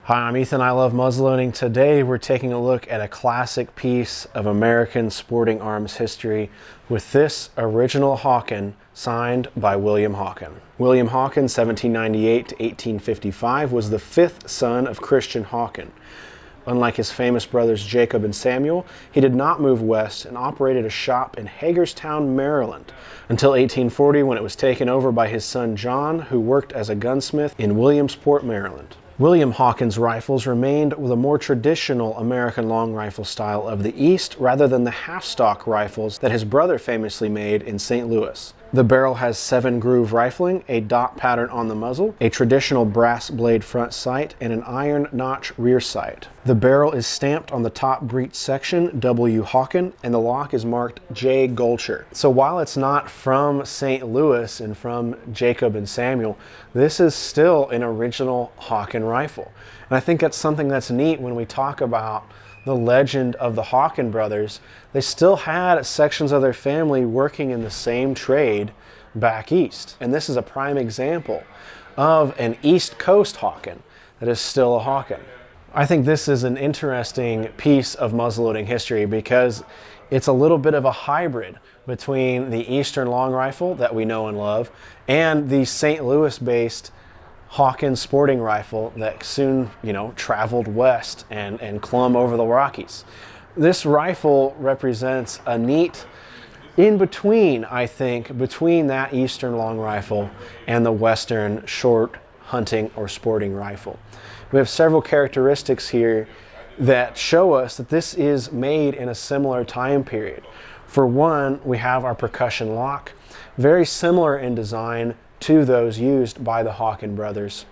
Hi, I'm Ethan. I love muzzleloading. Today we're taking a look at a classic piece of American sporting arms history with this original Hawken signed by William Hawken. William Hawken, 1798 to 1855, was the fifth son of Christian Hawken. Unlike his famous brothers Jacob and Samuel, he did not move west and operated a shop in Hagerstown, Maryland, until 1840 when it was taken over by his son John, who worked as a gunsmith in Williamsport, Maryland. William Hawken's rifles remained with a more traditional American long rifle style of the East rather than the half-stock rifles that his brother famously made in St. Louis. The barrel has 7-groove rifling, a dot pattern on the muzzle, a traditional brass blade front sight, and an iron notch rear sight. The barrel is stamped on the top breech section W. Hawken, and the lock is marked J. Gulcher. So while it's not from St. Louis and from Jacob and Samuel, this is still an original Hawken rifle. And I think that's something that's neat when we talk about the legend of the Hawken brothers. They still had sections of their family working in the same trade back east. And this is a prime example of an East Coast Hawken that is still a Hawken. I think this is an interesting piece of muzzleloading history because it's a little bit of a hybrid between the Eastern long rifle that we know and love and the St. Louis-based Hawken sporting rifle that soon, traveled west and clomb over the Rockies. This rifle represents a neat in-between, I think, between that Eastern long rifle and the Western short hunting or sporting rifle. We have several characteristics here that show us that this is made in a similar time period. For one, we have our percussion lock, very similar in design to those used by the Hawken brothers.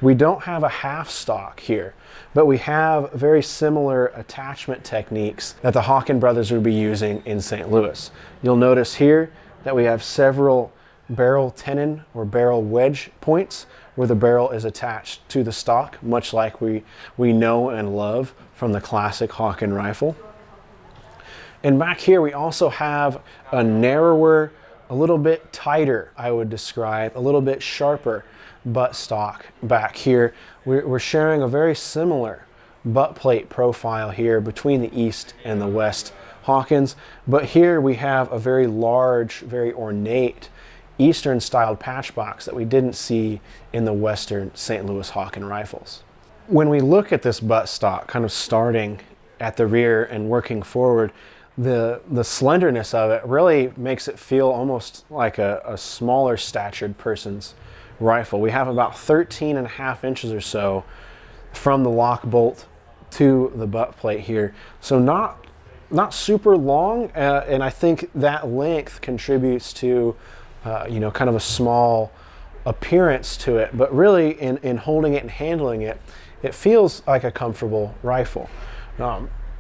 We don't have a half stock here, but we have very similar attachment techniques that the Hawken brothers would be using in St. Louis. You'll notice here that we have several barrel tenon or barrel wedge points where the barrel is attached to the stock, much like we know and love from the classic Hawken rifle. And back here we also have a narrower, a little bit tighter, I would describe, a little bit sharper butt stock back here. We're sharing a very similar butt plate profile here between the East and the West Hawkens, but here we have a very large, very ornate Eastern styled patch box that we didn't see in the Western St. Louis Hawken rifles. When we look at this butt stock, kind of starting at the rear and working forward, the slenderness of it really makes it feel almost like a smaller statured person's rifle. We have about 13.5 inches or so from the lock bolt to the butt plate here. So not super long, and I think that length contributes to kind of a small appearance to it, but really in holding it and handling it, it feels like a comfortable rifle.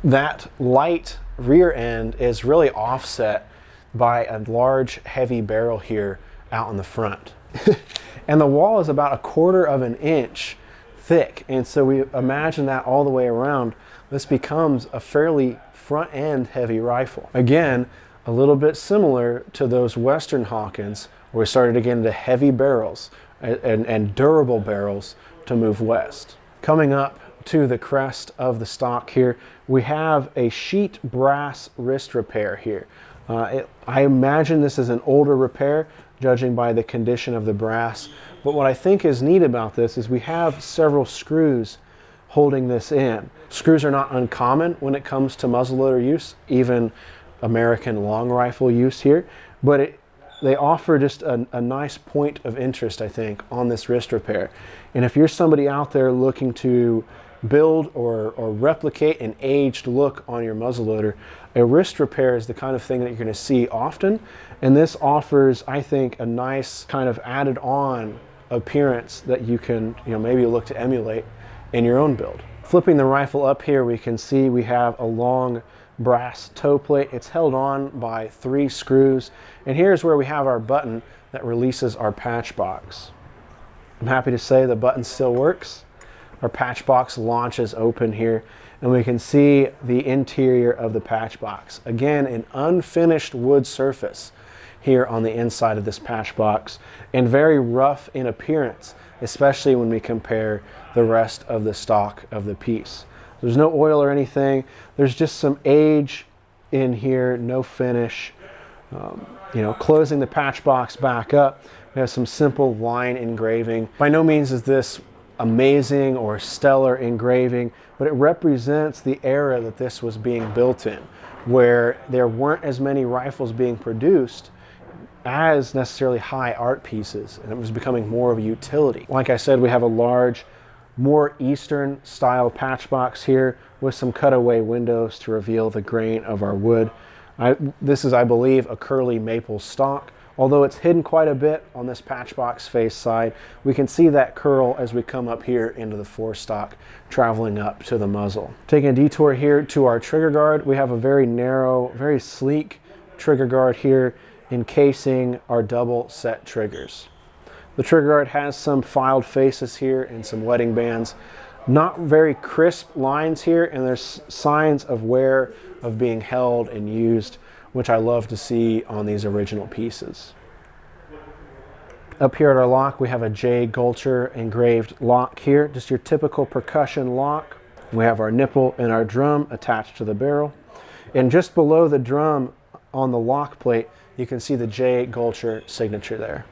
That light rear end is really offset by a large heavy barrel here out in the front. And the wall is about 1/4 of an inch thick, and so we imagine that all the way around, this becomes a fairly front end heavy rifle. Again, a little bit similar to those Western Hawkens where we started to get into heavy barrels and durable barrels to move west. Coming up to the crest of the stock here, we have a sheet brass wrist repair here. I imagine this is an older repair, judging by the condition of the brass, but what I think is neat about this is we have several screws holding this in. Screws are not uncommon when it comes to muzzleloader use, even American long rifle use here, but they offer just a nice point of interest, I think, on this wrist repair. And if you're somebody out there looking to build or replicate an aged look on your muzzleloader, a wrist repair is the kind of thing that you're going to see often, and this offers, I think, a nice kind of added on appearance that you can maybe look to emulate in your own build. Flipping the rifle up here, we can see we have a long brass toe plate. It's held on by 3 screws, and here's where we have our button that releases our patch box. I'm happy to say the button still works. Our patch box launches open here, and we can see the interior of the patch box. Again, an unfinished wood surface. here on the inside of this patch box, and very rough in appearance, especially when we compare the rest of the stock of the piece. There's no oil or anything. There's just some age in here, no finish. Closing the patch box back up, we have some simple line engraving. By no means is this amazing or stellar engraving, but it represents the era that this was being built in, where there weren't as many rifles being produced as necessarily high art pieces, and it was becoming more of a utility. Like I said, we have a large, more Eastern style patch box here with some cutaway windows to reveal the grain of our wood. This is, I believe, a curly maple stock. Although it's hidden quite a bit on this patch box face side, we can see that curl as we come up here into the forestock, traveling up to the muzzle. Taking a detour here to our trigger guard, we have a very narrow, very sleek trigger guard here encasing our double set triggers. The trigger guard has some filed faces here and some wedding bands. Not very crisp lines here, and there's signs of wear of being held and used, which I love to see on these original pieces. Up here at our lock, we have a J. Gulcher engraved lock here, just your typical percussion lock. We have our nipple and our drum attached to the barrel. And just below the drum on the lock plate, you can see the J. Gulcher signature there.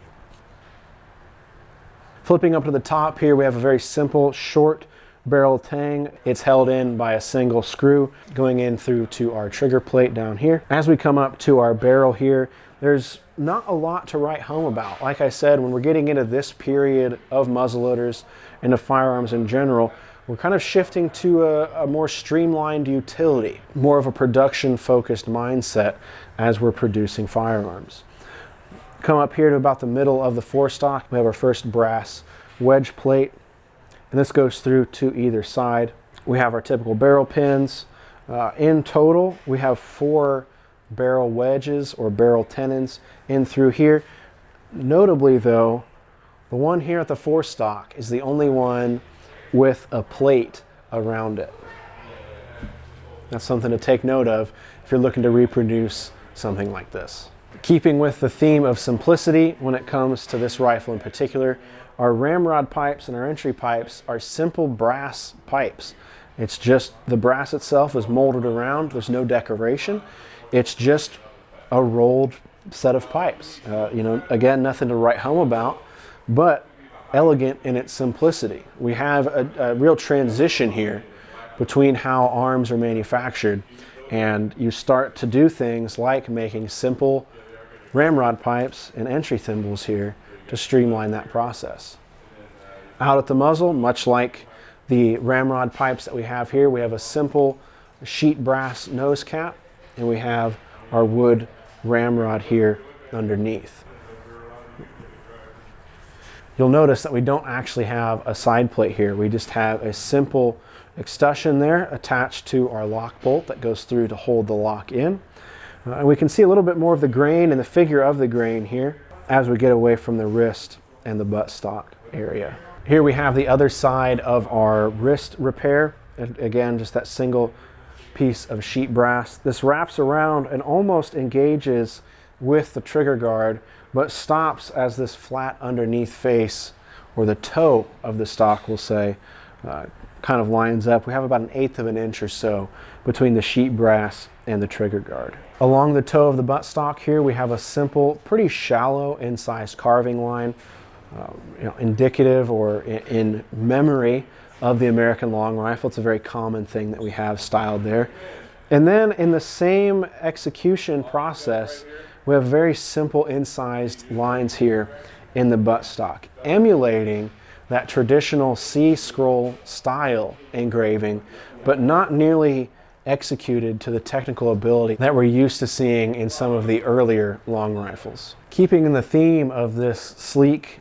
Flipping up to the top here, we have a very simple short barrel tang. It's held in by a single screw going in through to our trigger plate down here. As we come up to our barrel here, there's not a lot to write home about. Like I said, when we're getting into this period of muzzleloaders and of firearms in general, we're kind of shifting to a more streamlined utility, more of a production-focused mindset as we're producing firearms. Come up here to about the middle of the forestock, we have our first brass wedge plate, and this goes through to either side. We have our typical barrel pins. In total, we have 4 barrel wedges or barrel tenons in through here. Notably though, the one here at the forestock is the only one with a plate around it. That's something to take note of if you're looking to reproduce something like this. Keeping with the theme of simplicity when it comes to this rifle in particular, our ramrod pipes and our entry pipes are simple brass pipes. It's just the brass itself is molded around. There's no decoration. It's just a rolled set of pipes. Again, nothing to write home about, but elegant in its simplicity. We have a real transition here between how arms are manufactured, and you start to do things like making simple ramrod pipes and entry thimbles here to streamline that process. Out at the muzzle, much like the ramrod pipes that we have here, we have a simple sheet brass nose cap, and we have our wood ramrod here underneath. You'll notice that we don't actually have a side plate here. We just have a simple extension there attached to our lock bolt that goes through to hold the lock in. And we can see a little bit more of the grain and the figure of the grain here as we get away from the wrist and the buttstock area. Here we have the other side of our wrist repair. And again, just that single piece of sheet brass. This wraps around and almost engages with the trigger guard, but stops as this flat underneath face, or the toe of the stock, we'll say, kind of lines up. We have about 1/8 of an inch or so between the sheet brass and the trigger guard. Along the toe of the buttstock here, we have a simple, pretty shallow incised carving line, indicative or in memory of the American long rifle. It's a very common thing that we have styled there. And then in the same execution process, we have very simple incised lines here in the buttstock, emulating that traditional C-scroll style engraving, but not nearly executed to the technical ability that we're used to seeing in some of the earlier long rifles. Keeping in the theme of this sleek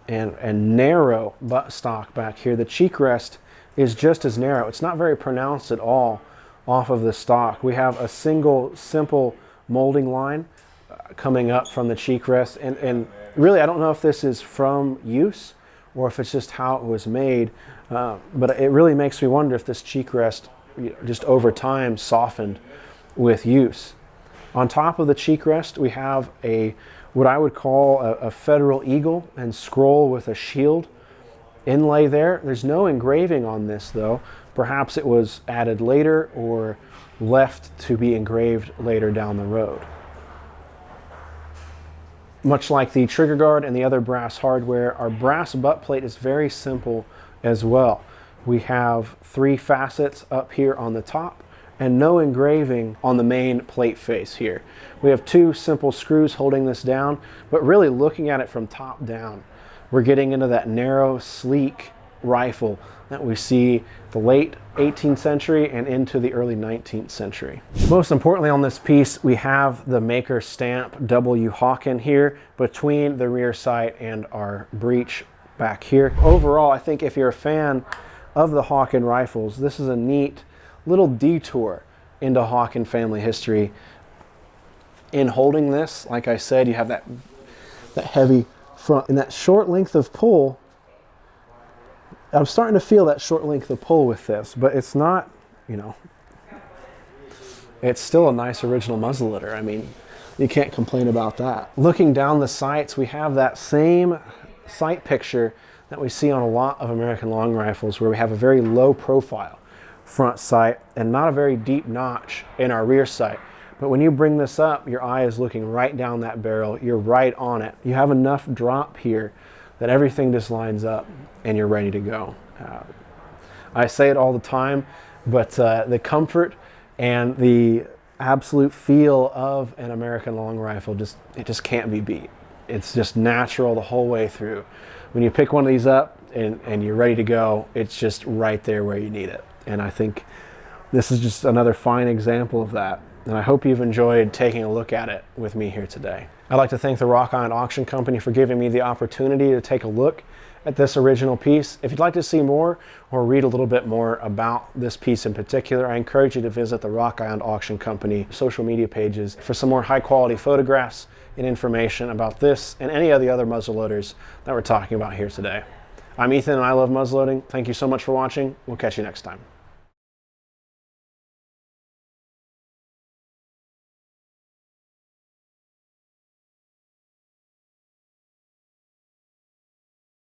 and narrow buttstock back here, the cheek rest is just as narrow. It's not very pronounced at all off of the stock. We have a single simple molding line coming up from the cheek rest, and really I don't know if this is from use or if it's just how it was made, but it really makes me wonder if this cheek rest just over time softened with use. On top of the cheek rest, we have what I would call a federal eagle and scroll with a shield inlay there. There's no engraving on this though. Perhaps it was added later or left to be engraved later down the road. Much like the trigger guard and the other brass hardware, our brass butt plate is very simple as well. We have 3 facets up here on the top and no engraving on the main plate face here. We have 2 simple screws holding this down, but really looking at it from top down, we're getting into that narrow, sleek rifle that we see the late 18th century and into the early 19th century. Most importantly on this piece, we have the maker stamp W. Hawken here between the rear sight and our breech back here. Overall, I think if you're a fan of the Hawken rifles, this is a neat little detour into Hawken family history. In holding this, like I said, you have that heavy front and that short length of pull. I'm starting to feel that short length of pull with this, but it's not, you know, it's still a nice original muzzleloader. I mean, you can't complain about that. Looking down the sights, we have that same sight picture that we see on a lot of American long rifles, where we have a very low profile front sight and not a very deep notch in our rear sight. But when you bring this up, your eye is looking right down that barrel. You're right on it. You have enough drop here that everything just lines up and you're ready to go. I say it all the time, but the comfort and the absolute feel of an American long rifle, it just can't be beat. It's just natural the whole way through. When you pick one of these up and you're ready to go, it's just right there where you need it. And I think this is just another fine example of that. And I hope you've enjoyed taking a look at it with me here today. I'd like to thank the Rock Island Auction Company for giving me the opportunity to take a look at this original piece. If you'd like to see more or read a little bit more about this piece in particular, I encourage you to visit the Rock Island Auction Company social media pages for some more high quality photographs and information about this and any of the other muzzleloaders that we're talking about here today. I'm Ethan and I love muzzleloading. Thank you so much for watching. We'll catch you next time.